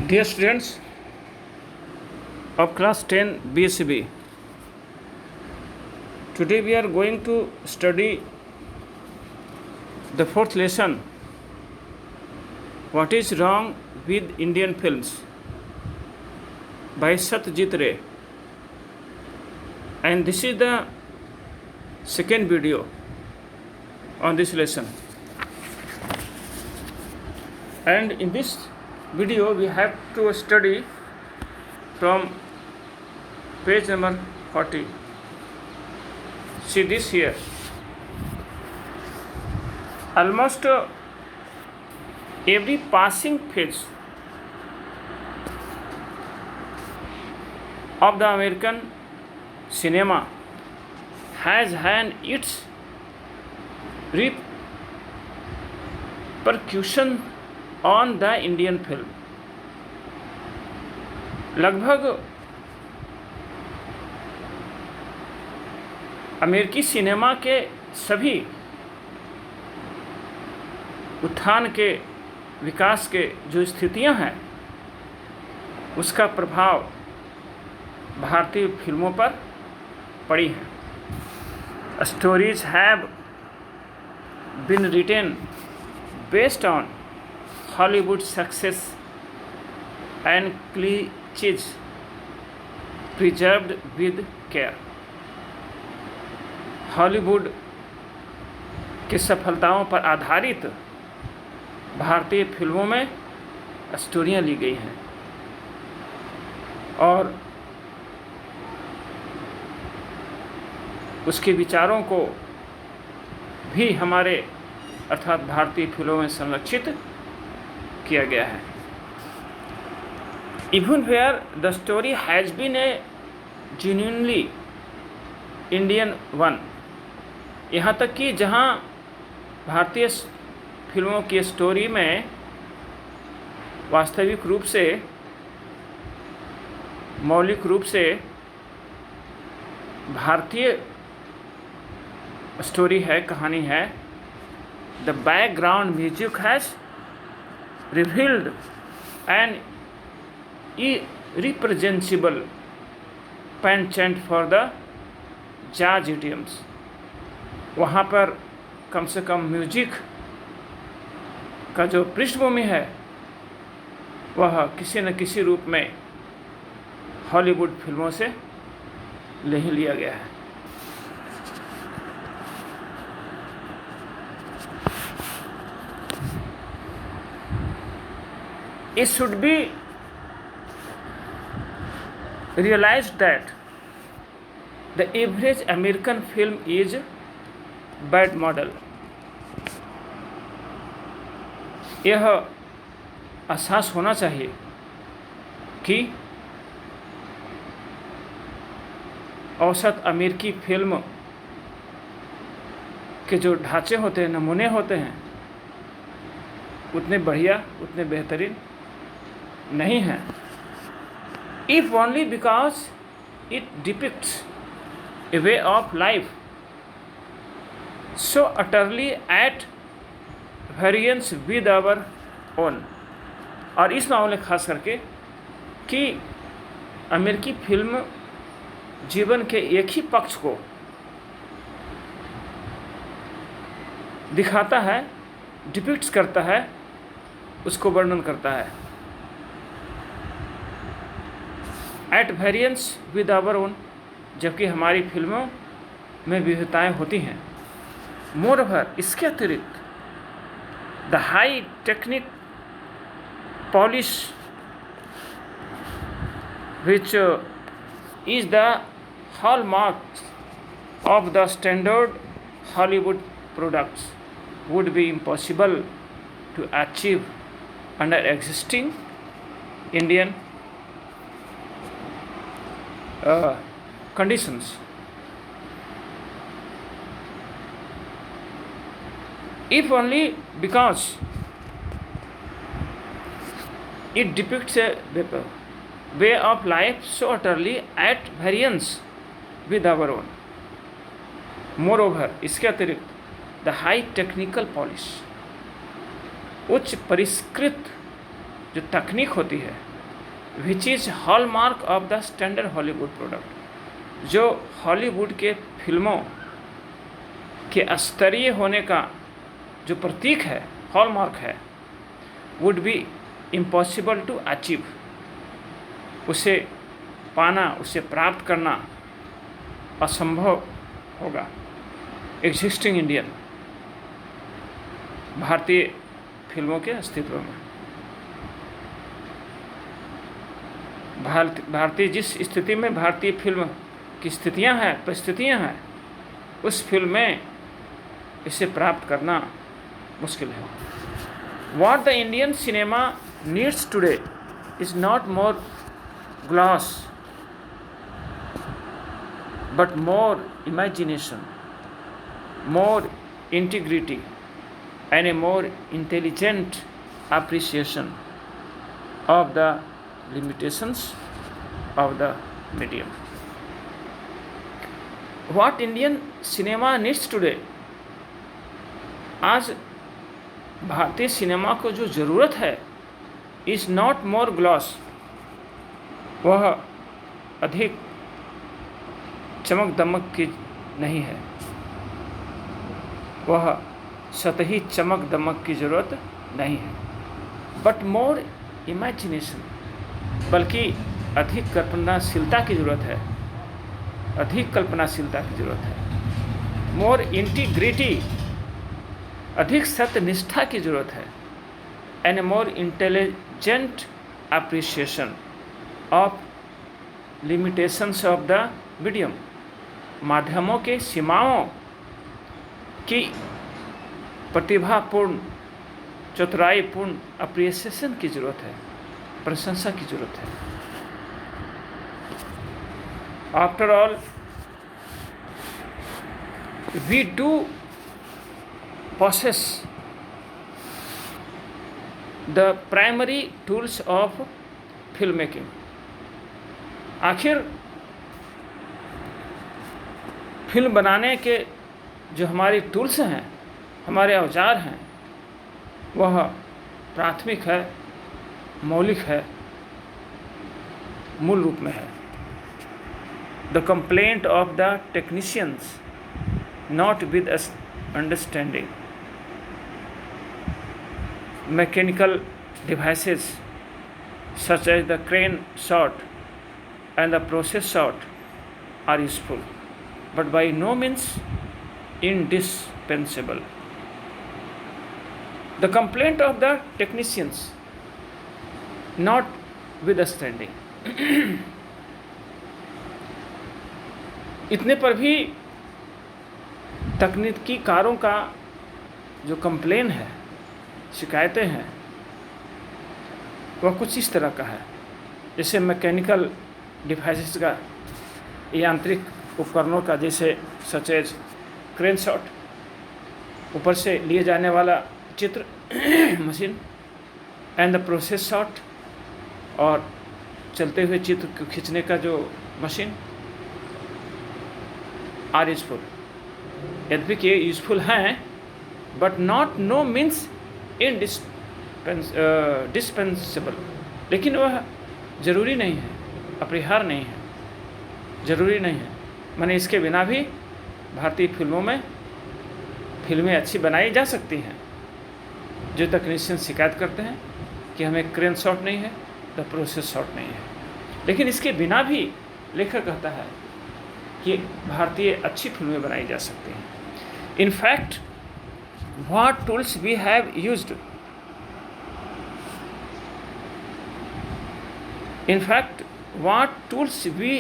Dear students of class 10 BSCB, today we are going to study the fourth lesson, What is Wrong with Indian Films by Satyajit Ray, and this is the second video on this lesson. And in this video we have to study from page number 40. See this here. Almost every passing phase of the American cinema has had its repercussion on the Indian film. लगभग अमेरिकी cinema के सभी उत्थान के विकास के जो स्थितियां हैं उसका प्रभाव भारतीय फिल्मों पर पड़ी है. Stories have been written based on Hollywood success and cliches preserved with care. Hollywood की सफलताओं पर आधारित भारतीय फिल्मों में स्टोरियां ली गई हैं और उसके विचारों को भी हमारे अर्थात भारतीय फिल्मों में संरक्षित किया गया है. Even where the story has been a genuinely Indian one, यहाँ तक कि जहाँ भारतीय फिल्मों की स्टोरी में वास्तविक रूप से मौलिक रूप से भारतीय स्टोरी है, कहानी है, the background music has revealed an irrepressible penchant for the jazz idioms. वहाँ पर कम से कम म्यूजिक का जो पृष्ठभूमि है वह किसी न किसी रूप में हॉलीवुड फिल्मों से ले ही लिया गया है. It should be realized that the average American film is bad model. यह एहसास होना चाहिए कि औसत अमेरिकी फिल्म के जो ढांचे होते हैं, नमूने होते हैं, उतने बढ़िया, उतने बेहतरीन नहीं हैं. If only because it depicts a way of life so utterly at variance with our own. और इस मामले खास करके कि अमेरिकी फिल्म जीवन के एक ही पक्ष को दिखाता है, डिपिक्ट्स करता है, उसको वर्णन करता है at variance with our own, जबकि हमारी फिल्मों में विविधताएँ होती हैं. मोरओवर, इसके अतिरिक्त the high technique polish which is the hallmark of the standard Hollywood products would be impossible to achieve under existing Indian conditions. If only because it depicts a way of life so utterly at variance with our own. Moreover, इसके अतिरिक्त the high technical polish, उच्च परिष्कृत जो तकनीक होती है which is hallmark of the standard Hollywood product, जो Hollywood के फिल्मों के स्तरीय होने का जो प्रतीक है, हॉलमार्क है, would be impossible to achieve, उसे पाना, उसे प्राप्त करना असंभव होगा। एग्जिस्टिंग इंडियन, भारतीय फिल्मों के अस्तित्व में, भारतीय जिस स्थिति में भारतीय फिल्म की स्थितियां हैं, परिस्थितियां हैं, उस फिल्म में इसे प्राप्त करना मुश्किल है। What the Indian cinema needs today is not more gloss, but more imagination, more integrity, and a more intelligent appreciation of the limitations of the medium. What Indian cinema needs today, आज भारतीय cinema को जो ज़रूरत है, is not more gloss, वह अधिक चमक दमक की नहीं है, वह सतही चमक दमक की ज़रूरत नहीं है, बट मोर इमेजिनेशन, बल्कि अधिक कल्पनाशीलता की ज़रूरत है, अधिक कल्पनाशीलता की ज़रूरत है, मोर इंटीग्रिटी, अधिक सत्यनिष्ठा की ज़रूरत है, and A more intelligent appreciation of limitations of the medium, माध्यमों के सीमाओं की प्रतिभापूर्ण, चतुराईपूर्ण अप्रिसिएशन की ज़रूरत है, प्रशंसा की ज़रूरत है। After all, we do possess the primary tools of filmmaking. आखिर फिल्म बनाने के जो हमारी टूल्स हैं, हमारे औजार हैं, वह प्राथमिक है, मौलिक है, मूल रूप में है। The complaint of the technicians, not with understanding. Mechanical devices such as the crane shot and the process shot are useful, but by no means indispensable. The complaint of the technicians, not withstanding. इतने पर भी तकनीकी कारों का जो complain है, शिकायतें हैं, वह कुछ इस तरह का है, जैसे मैकेनिकल डिवाइसेस का, यांत्रिक उपकरणों का, जैसे सच एज क्रेन शॉट, ऊपर से लिए जाने वाला चित्र machine, and the process shot, और चलते हुए चित्र को खींचने का जो मशीन, आर यूजफुल। यद्यपि कि यूजफुल हैं, but not know means dispensable, लेकिन वह ज़रूरी नहीं है, अपरिहार्य नहीं है, ज़रूरी नहीं है। माने इसके बिना भी भारतीय फिल्मों में फिल्में अच्छी बनाई जा सकती हैं। जो तकनीशियन शिकायत करते हैं कि हमें क्रेन शॉट नहीं है, द प्रोसेस शॉट नहीं है, लेकिन इसके बिना भी लेखक कहता है कि भारतीय अच्छी फिल्में बनाई जा सकती हैं। In fact, what tools we have used, in fact what tools we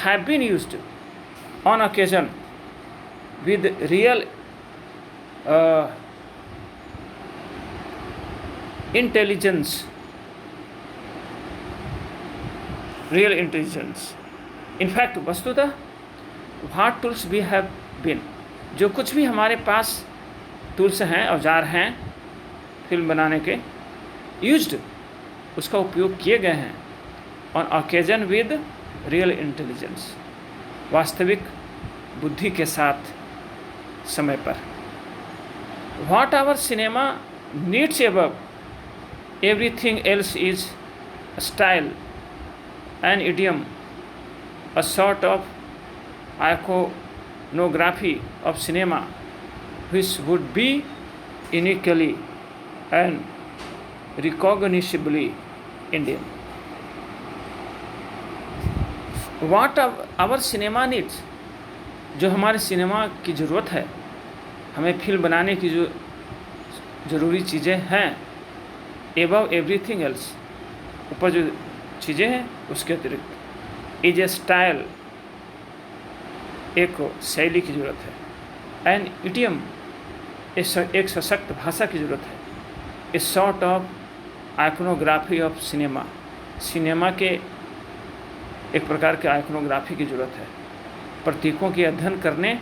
have been used on occasion with real intelligence, in fact वस्तुतः what tools we have been, जो कुछ भी हमारे पास टूल्स हैं, औजार हैं फिल्म बनाने के, यूज्ड, उसका उपयोग किए गए हैं, on occasion with real intelligence, वास्तविक बुद्धि के साथ, समय पर। What our cinema needs above everything else is style an idiom, a sort of iconography of cinema, which would be uniquely and recognizably Indian. What our cinema needs, जो हमारे cinema की ज़रूरत है, हमें फिल्म बनाने की जो ज़रूरी चीज़ें हैं, एबव एवरीथिंग एल्स, ऊपर जो चीज़ें हैं उसके अतिरिक्त, इज ए स्टाइल, एक शैली की ज़रूरत है, एन इडियम, एक सशक्त भाषा की ज़रूरत है, a sort of iconography of cinema के एक प्रकार के आइकनोग्राफी की ज़रूरत है, प्रतीकों के अध्ययन करने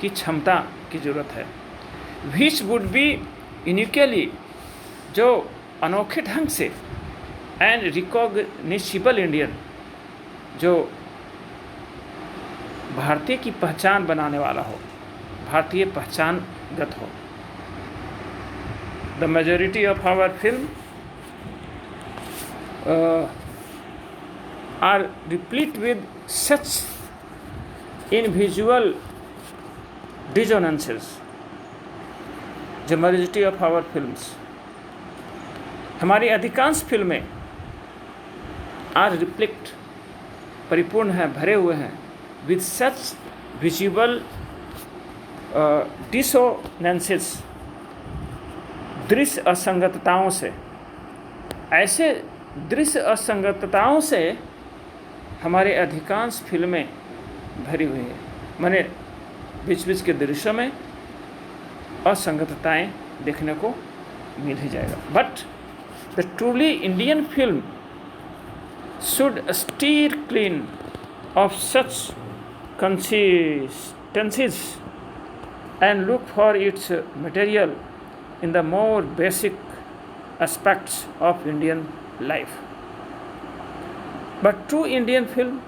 की क्षमता की ज़रूरत है, विच वुड बी यूनिकली, जो अनोखे ढंग से, एंड रिकॉग्निशिबल इंडियन, जो भारतीय की पहचान बनाने वाला हो, भारतीय पहचानगत हो. The majority of our film are replete with such invisual dissonances. The majority of our films, हमारी अधिकांश फिल्में are replete, परिपूर्ण हैं, भरे हुए हैं, with such visible dissonances, दृश्य असंगतताओं से, ऐसे दृश्य असंगतताओं से हमारे अधिकांश फिल्में भरी हुई हैं. माने बीच बीच के दृश्यों में असंगतताएं देखने को मिल ही जाएगा. But the truly Indian film should stir clean of such consistencies and look for its material in the more basic aspects of Indian life. But true Indian film,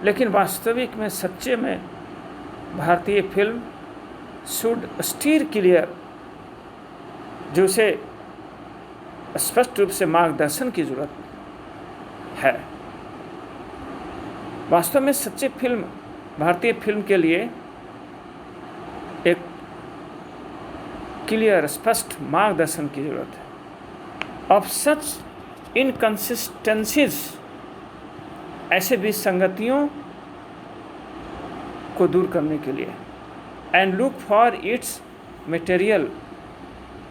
लेकिन वास्तविक में, सच्चे में भारतीय फिल्म शुड स्टीर क्लियर, जो उसे स्पष्ट रूप से मार्गदर्शन की जरूरत है. वास्तव में सच्चे फिल्म, भारतीय फिल्म के लिए एक क्लियर, स्पष्ट मार्गदर्शन की जरूरत है. ऑफ सच इनकंसिस्टेंसीज, ऐसे विसंगतियों को दूर करने के लिए, and look for its material,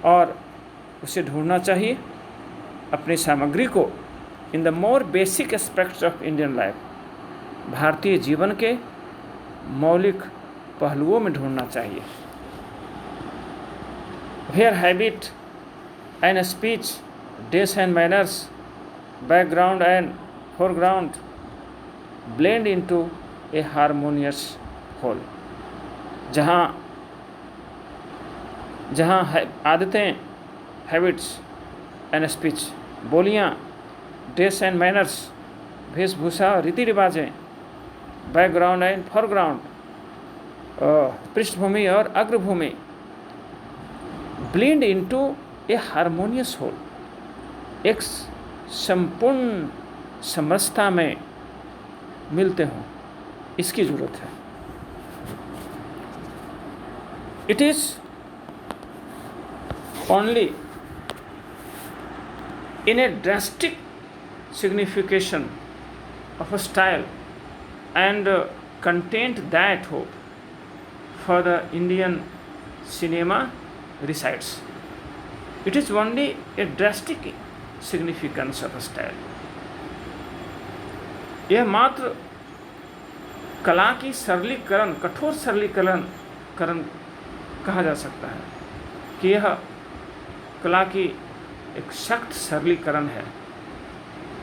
और उसे ढूंढना चाहिए, अपनी सामग्री को, in the more basic aspects of Indian life, भारतीय जीवन के मौलिक पहलुओं में ढूंढना चाहिए. Where habit and speech, dress and manners, background and foreground blend into a harmonious whole. जहाँ आदतें, हैबिट्स एंड स्पीच, बोलियाँ, ड्रेस एंड मैनर्स, वेशभूषा, रीति रिवाजें, बैकग्राउंड एंड फोरग्राउंड, पृष्ठभूमि और अग्रभूमि, blend into a harmonious whole, एक संपूर्ण समरसता में मिलते हों, इसकी ज़रूरत है. It is only in A drastic signification of a style and content that hope for the Indian cinema resides. It is only a drastic significance of a style. यह मात्र कला की सरलीकरण, कठोर सरलीकरण कहा जा सकता है कि यह कला की एक सख्त सरलीकरण है.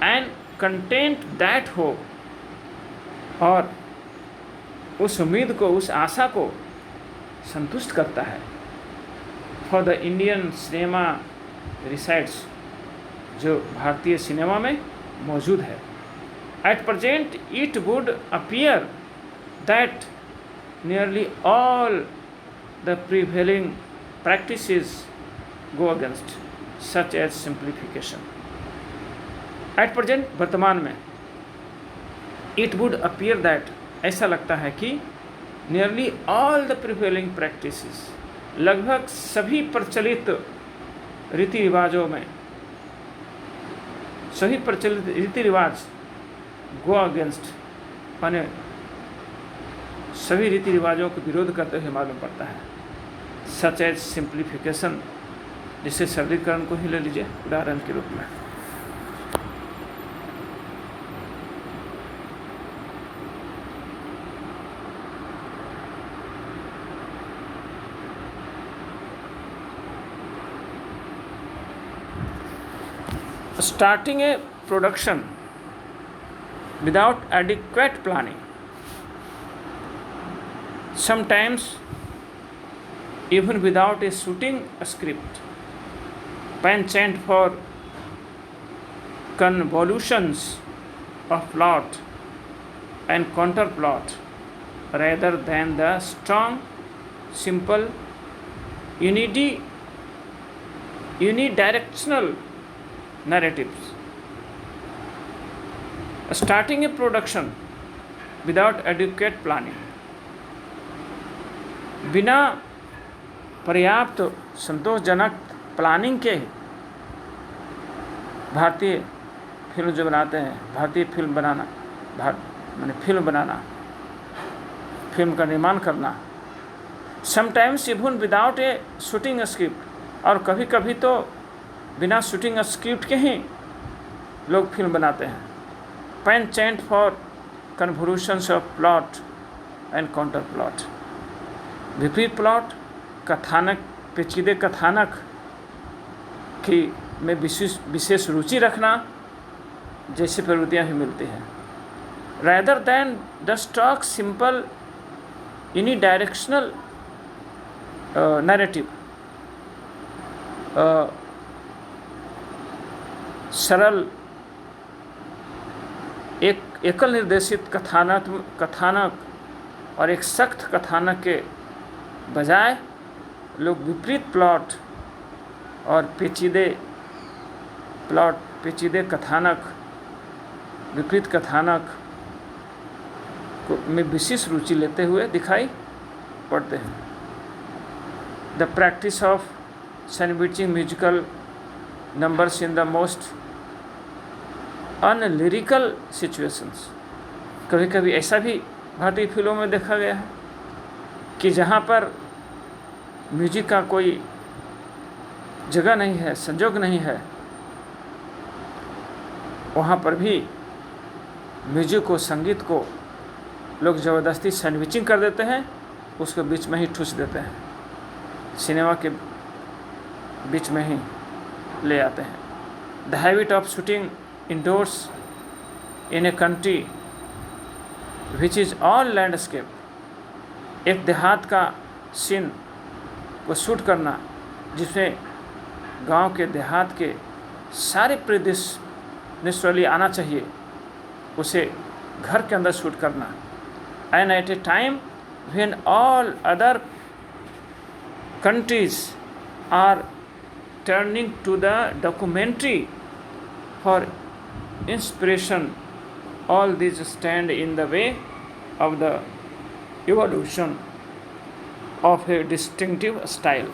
एंड कंटेंट दैट हो, और उस उम्मीद को, उस आशा को संतुष्ट करता है. For the Indian cinema resides, जो भारतीय सिनेमा में मौजूद है. At present, it would appear that nearly all the prevailing practices go against such as simplification. At present, वर्तमान में, इट वुड अपीयर दैट, ऐसा लगता है कि nearly all the prevailing practices, लगभग सभी प्रचलित रीति रिवाजों में, सभी प्रचलित रीति रिवाज गो अगेंस्ट, माने सभी रीति रिवाजों को विरोध करते हुए मालूम पड़ता है। सच एज सिंप्लीफिकेशन, जिसे सरलीकरण को ही ले लीजिए उदाहरण के रूप में। Starting a production without adequate planning, sometimes even without a shooting script, penchant for convolutions of plot and counterplot rather than the strong, simple, unidirectional narratives. Starting a production without adequate planning, बिना पर्याप्त संतोषजनक planning के भारतीय film जो बनाते हैं, भारतीय film बनाना, माने फिल्म बनाना, फिल्म का निर्माण करना, समटाइम्स इवन विदाउट ए शूटिंग स्क्रिप्ट, और कभी कभी तो बिना शूटिंग स्क्रिप्ट के ही लोग फिल्म बनाते हैं। Penchant for convolutions of plot and counter plot, विपरीत प्लॉट, कथानक, पेचीदे कथानक की में विशेष रुचि रखना जैसी प्रवृत्तियाँ भी मिलती हैं। Rather than the stock simple unidirectional narrative, सरल एक एकल निर्देशित कथानक और एक सख्त कथानक के बजाय लोग विपरीत प्लॉट और पेचीदे कथानक, विपरीत कथानक में विशेष रुचि लेते हुए दिखाई पड़ते हैं। The practice of sandwiching musical numbers in the most unlyrical situations, कभी कभी ऐसा भी भारतीय फिल्मों में देखा गया है कि जहाँ पर म्यूजिक का कोई जगह नहीं है, संजोग नहीं है, वहाँ पर भी म्यूजिक को, संगीत को लोग ज़बरदस्ती सैंडविचिंग कर देते हैं, उसको बीच में ही ठूस देते हैं, सिनेमा के बीच में ही ले आते हैं। The habit of shooting indoors in a country which is all landscape, एक देहात का सीन को शूट करना जिसमें गांव के, देहात के सारे परिदृश्य नेचुरली आना चाहिए, उसे घर के अंदर शूट करना। And at a time when all other countries are turning to the documentary for inspiration, all these stand in the way of the evolution of a distinctive style.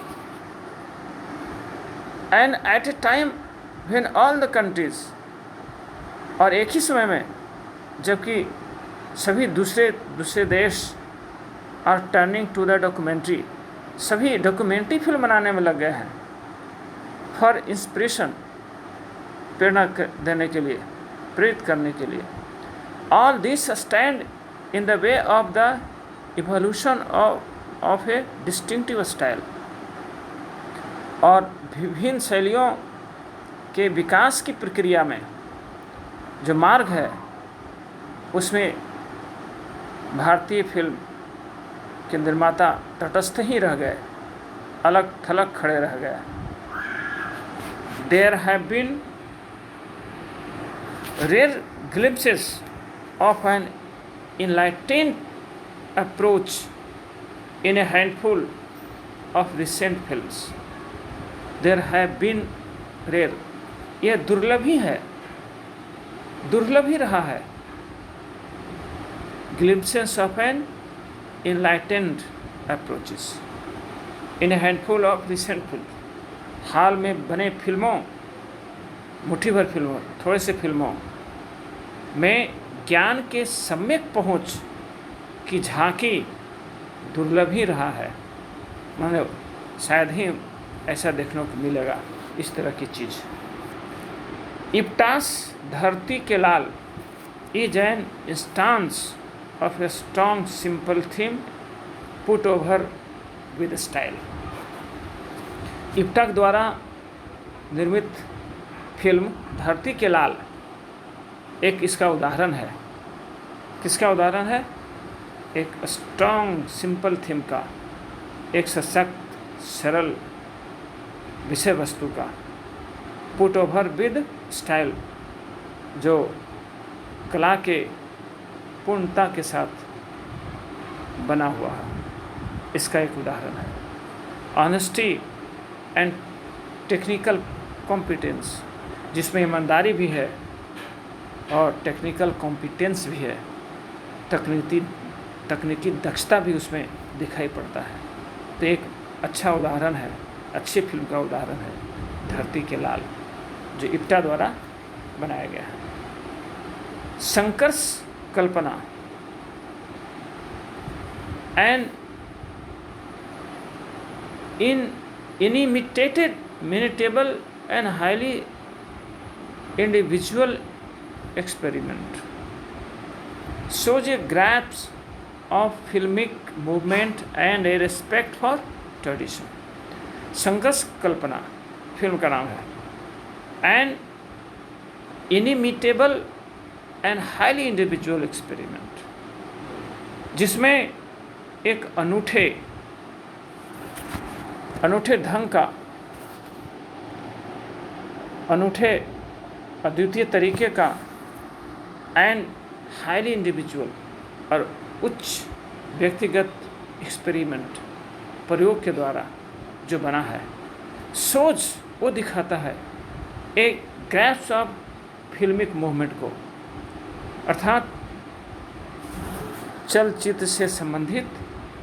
And at a time when all the countries, और एक ही समय में जबकि सभी दूसरे देश are turning to the documentary, सभी documentary film बनाने में लग गए हैं फॉर इंस्पिरेशन, प्रेरणा देने के लिए, प्रेरित करने के लिए। All this stand in the way of the evolution of A distinctive style, और विभिन्न शैलियों के विकास की प्रक्रिया में जो मार्ग है उसमें भारतीय फिल्म के निर्माता तटस्थ ही रह गए, अलग थलग खड़े रह गए। There have been rare glimpses of an enlightened approach in a handful of recent films. There have been rare, यह दुर्लभ ही है, दुर्लभ ही रहा है glimpses of an enlightened approaches in a handful of recent films. हाल में बने फिल्मों, मुट्ठी भर फिल्मों, थोड़े से फिल्मों में ज्ञान के सम्यक पहुँच की झांकी दुर्लभ ही रहा है। मतलब शायद ही ऐसा देखने को मिलेगा इस तरह की चीज़। IPTA's Dharti Ke Lal is an instance of a strong simple theme put over with style. इप्टाक द्वारा निर्मित फिल्म धरती के लाल एक इसका उदाहरण है। किसका उदाहरण है? एक स्ट्रॉन्ग सिंपल थीम का, एक सशक्त सरल विषय वस्तु का, पुट ओवर विद स्टाइल, जो कला के पूर्णता के साथ बना हुआ है, इसका एक उदाहरण है। ऑनेस्टी एंड टेक्निकल कॉम्पिटेंस, जिसमें ईमानदारी भी है और टेक्निकल कॉम्पिटेंस भी है, तकनीकी दक्षता भी उसमें दिखाई पड़ता है। तो एक अच्छा उदाहरण है, अच्छी फिल्म का उदाहरण है धरती के लाल, जो इप्टा द्वारा बनाया गया है। संकर्ष कल्पना and inimitated, minutable and highly individual experiment shows a grasp of filmic movement and a respect for tradition. संघर्ष कल्पना फिल्म का नाम है। And inimitable and highly individual experiment, जिसमें एक अनूठे ढंग का, अनूठे अद्वितीय तरीके का एंड हाईली इंडिविजुअल और उच्च व्यक्तिगत एक्सपेरिमेंट, प्रयोग के द्वारा जो बना है, सोच वो दिखाता है एक ग्रैप्स ऑफ फिल्मिक मूवमेंट को, अर्थात चलचित्र से संबंधित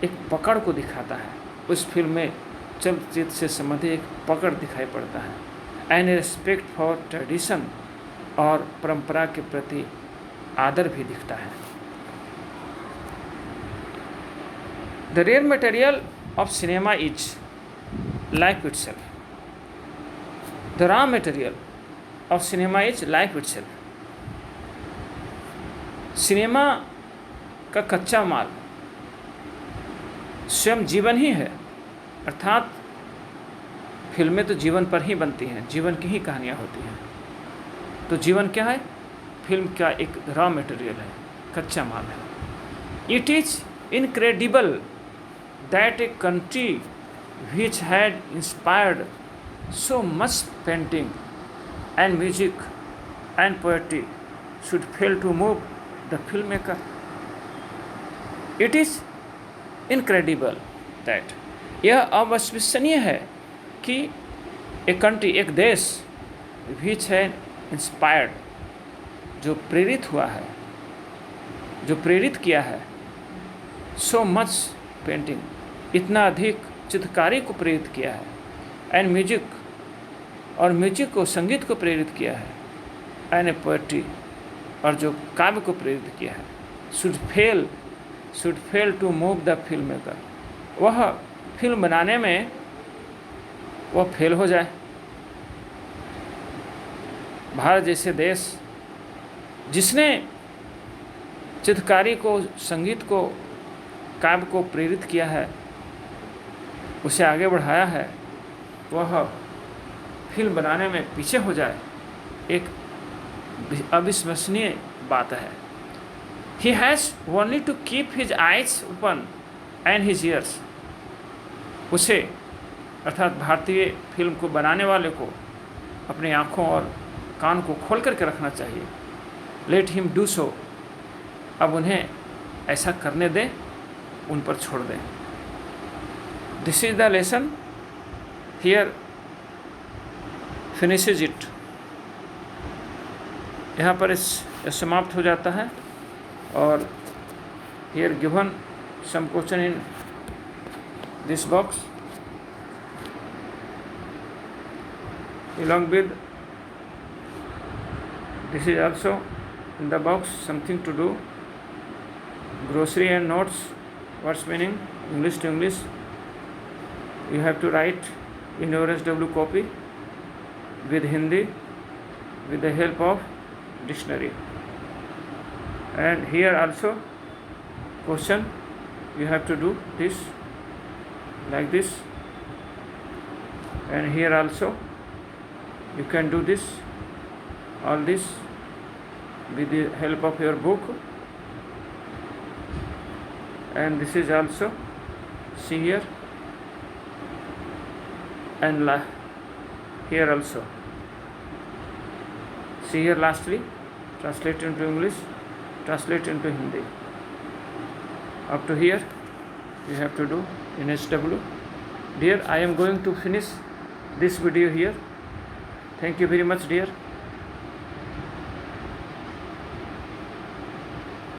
एक पकड़ को दिखाता है। उस फिल्म में चलचित्र से संबंधित एक पकड़ दिखाई पड़ता है। एंड रिस्पेक्ट फॉर ट्रेडिशन, और परंपरा के प्रति आदर भी दिखता है। The real material of cinema is life itself. The raw material of cinema is life itself. Cinema का कच्चा माल स्वयं जीवन ही है, अर्थात फिल्में तो जीवन पर ही बनती हैं, जीवन की ही कहानियाँ होती हैं। तो जीवन क्या है? फिल्म का एक रॉ मटेरियल है, कच्चा माल है। It is incredible that a country which had inspired so much painting and music and poetry should fail to move the film maker. It is incredible that, यह अविश्वसनीय है कि एक कंट्री, एक देश, विच है इंस्पायर्ड, जो प्रेरित हुआ है, जो प्रेरित किया है, सो मच पेंटिंग, इतना अधिक चित्रकारी को प्रेरित किया है, एंड म्यूजिक, और म्यूजिक को, संगीत को प्रेरित किया है, एंड ए पोएट्री, और जो काव्य को प्रेरित किया है, should fail to move the film maker, वह फिल्म बनाने में वह फेल हो जाए। भारत जैसे देश जिसने चित्रकारी को, संगीत को, काव्य को प्रेरित किया है, उसे आगे बढ़ाया है, वह फिल्म बनाने में पीछे हो जाए, एक अविश्वसनीय बात है। He has only to keep his eyes open and his ears. उसे, अर्थात भारतीय फिल्म को बनाने वाले को, अपनी आँखों और कान को खोल करके रखना चाहिए। Let him do so. अब उन्हें ऐसा करने दें, उन पर छोड़ दें। This is the lesson. Here finishes it. यहाँ पर समाप्त हो जाता है। और Here given some question in this box, along with this is also in the box something to do, grocery and notes, what's meaning, English to English. You have to write in your SW copy with Hindi with the help of dictionary. And here also question, you have to do this like this, and here also you can do this, all this with the help of your book. And this is also, see here, and here also, see here, lastly translate into English, translate into Hindi. Up to here you have to do in SW. Dear, I am going to finish this video here. Thank you very much, dear.